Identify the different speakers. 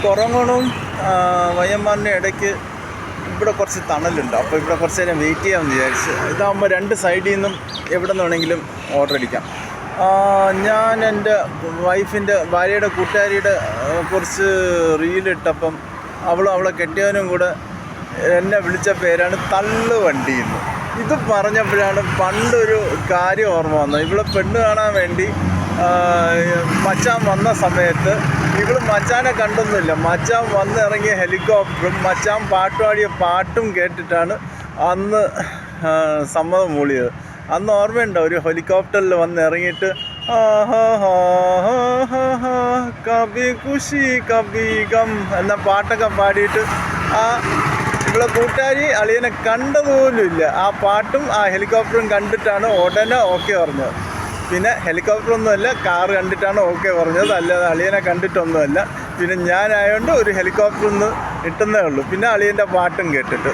Speaker 1: കുറങ്ങണും വയ്യമ്മാറിൻ്റെ ഇടയ്ക്ക് ഇവിടെ കുറച്ച് തണലുണ്ട്. അപ്പോൾ ഇവിടെ കുറച്ച് നേരം വെയിറ്റ് ചെയ്യാമെന്ന് വിചാരിച്ച്. ഇതാകുമ്പോൾ രണ്ട് സൈഡിൽ നിന്നും എവിടെ നിന്ന് വേണമെങ്കിലും ഓർഡർ അടിക്കാം. ഞാൻ എൻ്റെ വൈഫിൻ്റെ ഭാര്യയുടെ കൂട്ടുകാരിയുടെ കുറച്ച് റീലിട്ടപ്പം അവളെ കെട്ടിയവനും കൂടെ എന്നെ വിളിച്ച പേരാണ് തള്ളുവണ്ടിയെന്ന്. ഇത് പറഞ്ഞപ്പോഴാണ് പണ്ടൊരു കാര്യം ഓർമ്മ വന്നത്. ഇവിടെ പെണ്ണ് കാണാൻ വേണ്ടി മച്ചാൻ വന്ന സമയത്ത് ഇവൾ മച്ചാനെ കണ്ടൊന്നുമില്ല. മച്ചാൻ വന്നിറങ്ങിയ ഹെലികോപ്റ്ററും മച്ചാൻ പാട്ടുപാടിയ പാട്ടും കേട്ടിട്ടാണ് അന്ന് സമ്മതം മൂളിയത്. അന്ന് ഓർമ്മയുണ്ടോ, ഒരു ഹെലികോപ്റ്ററിൽ വന്ന് ഇറങ്ങിയിട്ട് കബി ഖുഷി കബി ഗം എന്ന പാട്ടൊക്കെ പാടിയിട്ട് ഇവിടെ കൂട്ടുകാരി അളിയനെ കണ്ടതുപോലുമില്ല. ആ പാട്ടും ആ ഹെലികോപ്റ്ററും കണ്ടിട്ടാണ് ഉടനെ ഓക്കെ പറഞ്ഞത്. പിന്നെ ഹെലികോപ്റ്ററൊന്നുമല്ല, കാറ് കണ്ടിട്ടാണ് ഓക്കെ പറഞ്ഞത്, അല്ലാതെ അളിയനെ കണ്ടിട്ടൊന്നുമല്ല. പിന്നെ ഞാനായതുകൊണ്ട് ഒരു ഹെലികോപ്റ്ററിൽ നിന്ന് ഇട്ടുന്നേ ഉള്ളൂ. പിന്നെ അളിയൻ്റെ പാട്ടും കേട്ടിട്ട്